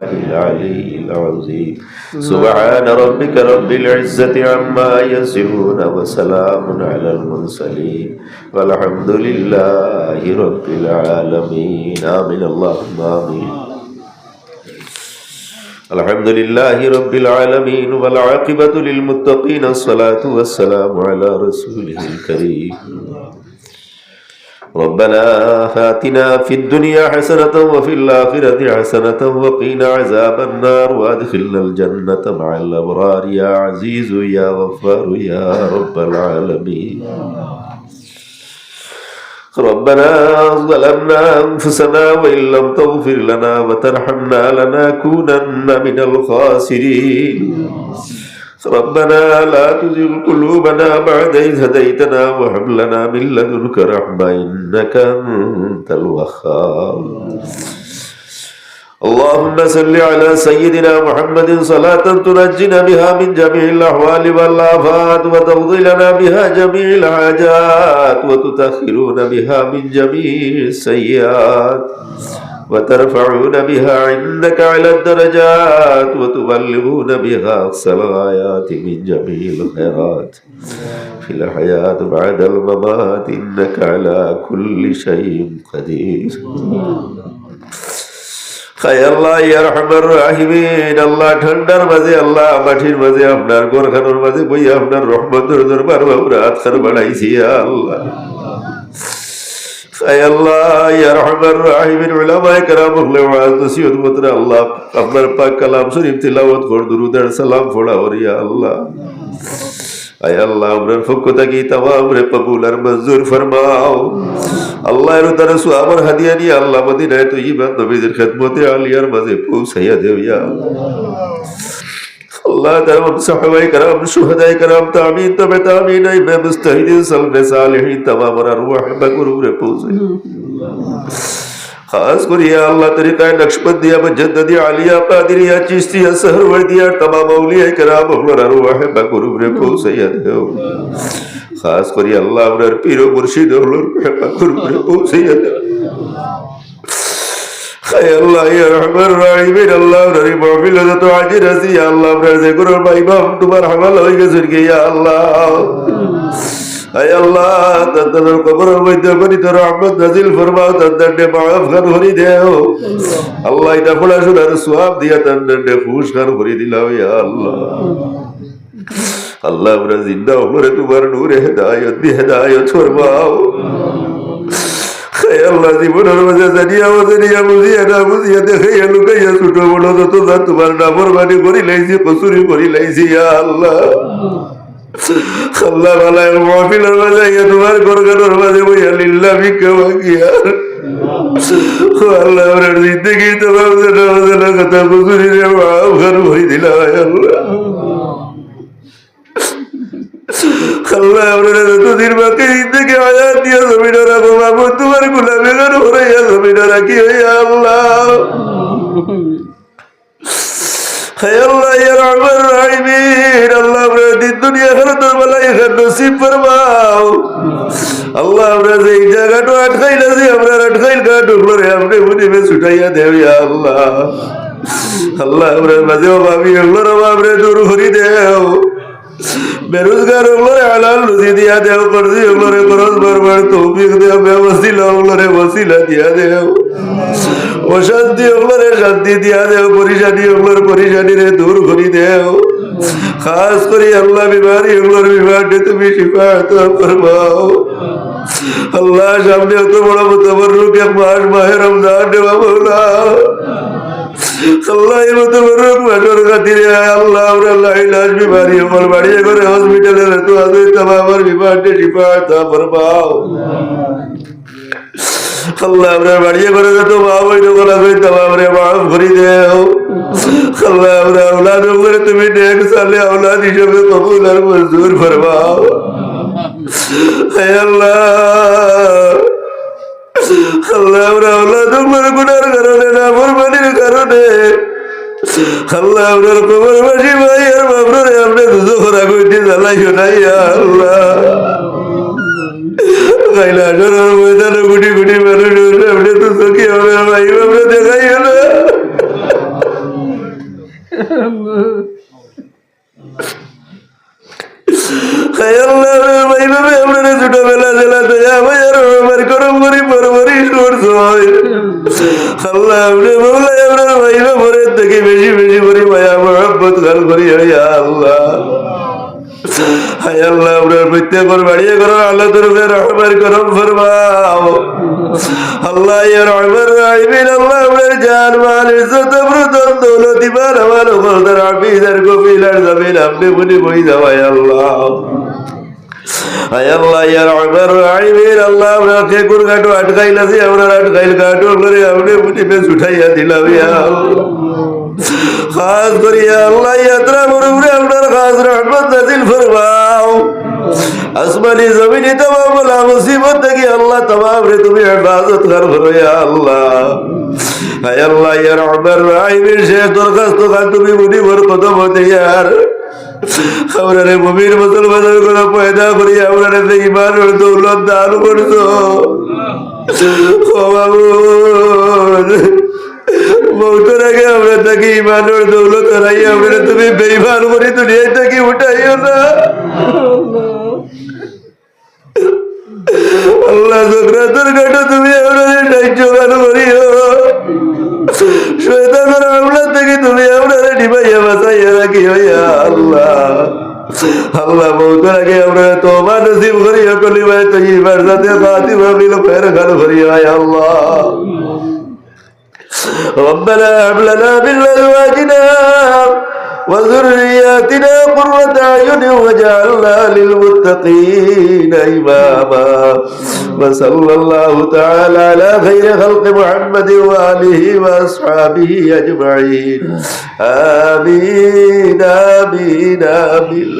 العلي العظيم سبحان ربك رب العزة عما يصفون وسلام على المرسلين والحمد لله رب العالمين آمين اللهم آمين الحمد لله رب العالمين والعاقبة للمتقين الصلاة والسلام على رسوله الكريم ربنا آتنا في الدنيا حسنة وفي الآخرة حسنة وقنا عذاب النار وأدخلنا الجنة مع الأبرار يا عزيز يا غفار يا رب العالمين ربنا ظلمنا أنفسنا وإن لم تغفر لنا وترحمنا لنكونن من الخاسرين ربنا لا تزغ قلوبنا بعد إذ هديتنا وهب لنا من لدنك رحمة إنك أنت الوهاب اللهم صل على سيدنا محمد صلاة تنجينا بها من جميع الأحوال والآفات وتقضي لنا بها جميع الحاجات وتطهرون بها من جميع السيئات وترفعون بها عندك على الدرجات وتبلغون بها أقصى الغايات من جميع الخيرات في الحياة بعد الممات إنك على كل شيء قدير খায় আল্লাহ ইয়া রহমার রাহিমিন আল্লাহ ঠান্ডার মাঝে আল্লাহ মাটির মাঝে আপনার গোরখানোর মাঝে বইয়া আপনার রহমতের দরবার আমরা আতখার বাড়াইছি ইয়া আল্লাহ খায় আল্লাহ ইয়া রহমার রাহিমিন উলামায়ে কেরাম হলে ওয়াজ নসিহত করতে আল্লাহ আপনার পাক কালাম শরীফ তিলাওয়াত কর দুরূদ আর সালাম পড়াও ইয়া আল্লাহ আয় আল্লাহ আপনার পক্ষ থেকে তামাম রে কবুল আর মঞ্জুর ফরমাও আল্লাহর দরে সুআবার হাদিয়া নিয়ে আল্লাহ মদিনায়ে তয়্যিবা নবীদের খিদমতে আলিয়ার মাঝে পৌঁছাইয়া দেও ইয়া আল্লাহ তামাম সাহাবায়ে کرام শুহাদায়ে کرام তাবিঈন তবে তাবিঈন ইমাম মুজতাহিদিন সালফে সালেহিন তামাম আরওয়াহ বাকুরে পৌঁছাইয়া खास करिए अल्लाह तरीका नक्शबंदिया मुजद्दिदी आलिया कादिरिया चिश्तिया सहरवर्दिया तमाम औलिया किराम अहलुल अरवाह बकुरुब रे पहुंचाइया देओ खास करिए अल्लाह अमर पीर मुर्शिद अहलुल बकुरुब रे पहुंचाइया देओ खाय अल्लाह या रहमान रहीम अल्लाह रे महफिल तो आज रजी अल्लाह रे जिक्र भाई बाप तुम्हारा हवाला हो गए सुन के या अल्लाह আয় আল্লাহ তাদের কবরের মধ্যে পরিত রহমত নাজিল ফরমাও তাদেরকে মাফ খান করে দাও আল্লাহ এটা পড়া শোনার সওয়াব দিয়া তাদেরকে খুশ খান করে দিলাও ইয়া আল্লাহ আল্লাহ আমরা জিন্দা হলে তোমার নূরে হেদায়েত দিয়ে হেদায়েত ফরমাও আয় আল্লাহ জীবনের মাঝে জানিয়া বুঝিয়া না বুঝিয়া দেখাইয়া লুকাইয়া ছোট বড় যত যা তোমার নাফরমানি করি লাইছি কসুরি করি লাইছি ইয়া আল্লাহ আল্লাহ বালায় মাহফিলের মাঝে তোমার গোরখানোর মাঝে বইয়া লিল্লাহ ভিক্ষা মাগিয়া আল্লাহ আমার জিন্দেগি তোমার কথা বুঝুরি রে মাফ করে দিলা আল্লাহ আল্লাহ আমরা যতদিন বাকি জিন্দেগি আয়াত দিয়া জমিনে রাখো বাবু তোমার গোলামি গান ভরাইয়া জমিনে রাখি হইয়া আল্লাহ হায় আল্লাহ ইয়া রহমান রাহিমিন আল্লাহ আমরা দিন দুনিয়া আখিরাতের বেলায় নসিব ফরমাও আল্লাহ আমরা এই জায়গাটা আটকাইলাছি আমরা আটকাইল কাটুকলো রে আপনি মুনিবে ছুটাইয়া দেও ইয়া আল্লাহ আল্লাহ আমরা মাঝে ভাবি এগুলোর বাবরে দূর করি দেও বেরোজগার ওগুলোরে হালাল রুজি দিয়া দেও করছি ওগুলোরে খরচ বারবার তৌফিক দেও ব্যবস্থিলা ওগুলোরে বসিলা দিয়া দেও অশান্তি ওগুলোরে শান্তি দিয়া দেও পরিশানি ওগুলোর পরিশানি রে দূর করি দেও খাস করে আল্লাহ বিমারি ওগুলোর বিমারটি তুমি শিফাত ফরমাও আল্লাহ সামনে অত বড় মুতাবাররুক এক মাস মাহে রমজান দেওয়া মাওলা আল্লাহ এই মুতাবাররুক মাসের খাতিরে আল্লাহ আমরা লা ইলাজ বিমারি ওগুলোর বাড়িয়ে করে হসপিটালে তো আদে তামামের বিমারটি শিফাত ফরমাও আল্লাহ আমরা বাড়িয়ে করে তো মা বই নকল আছে তামাম রে মাফ করে দেও আল্লাহ আমরা আওলাদ করে তুমি নেক সালে আওলাদ হিসেবে কবুল আর মঞ্জুর ফরমাও হে আল্লাহ আল্লাহ আমরা আওলাদ করে গুনার কারণে না ফরমানির কারণে আল্লাহ আমরা কবরবাসী ভাই আর বাবরে আপনি দুজোখরা কইতে জ্বালাইও না ইয়া আল্লাহ কৈলাসের ময়দানে গুটি গুটি মানুষ আপনি তো চোখে আমরা ভাই বাবরে দেখাইও না ছোটবেলা জেলা আমার করম করি পরপরই আল্লাহ আপনার ভাইবা ভোরের থেকে বেশি বেশি করি মায়া মহব্বত গাল করি আল্লাহ হায় আল্লাহ আপনার প্রত্যেকের বাড়িয়ে করো আল্লাহ তরফে রহমান করম ফরমাও আল্লাহ ইয়া রহমান রাহিমিন আল্লাহ আপনার জান মাল ইজ্জত আবরুত দৌলত ইমান আমার ওপর হাফিজ আর কফিল আর জামিল আপনি বলি বই যাওয়াই আল্লাহ হায় আল্লাহ ইয়া রহমান রাহিমিন আল্লাহ আপনাকে কোন গাটো আটকাইল আছে আপনার আটকাইল গাটো করে আপনি মুটিতে উঠাইয়া দিলাম ইয়া আল্লাহ খাস করিয়া আল্লাহ ইয়াত্রা মরুরে আপনার খাস রহমত নাজিল ফরমাও আসমানি জমিনে तमाम বলা মুসিবত থেকে আল্লাহ तमाम রে তুমি হেফাজত করো ইয়া আল্লাহ হায় আল্লাহ ইয়া রহমান রাহিমের সে দরখাস্ত কাল তুমি মুনি ভর কদম হতে ইয়ার আমরারে মুমিন মুসলমানের কথা পয়দা করি আমরারে ঈমানের দৌলত দান করছো ও মাবুদ মৌতের আগে আমরা তাকে ইমানের দৌলত হারাই আমরা তুমি বেঈমান করে দুনিয়ায় থেকে উঠাইও না আল্লাহ জগরাতের ঘাটে তুমি আমাদের সাহায্য গান করিও শয়তানের হামলা থেকে তুমি আমাদের নিভাইয়া বাঁচাইয়া রাখিও ইয়া আল্লাহ আল্লাহ মৌতের আগে আমরা তওবা নসিব করিও কলিমায়ে তাইয়্যিবার সাথে খাতিমা বিল খায়র গান করিও ইয়া আল্লাহ ربنا هب لنا من ازواجنا وذرياتنا قرة اعين واجعلنا للمتقين اماما وصلى الله تعالى على خير خلق محمد واله واصحابه اجمعين امين امين امين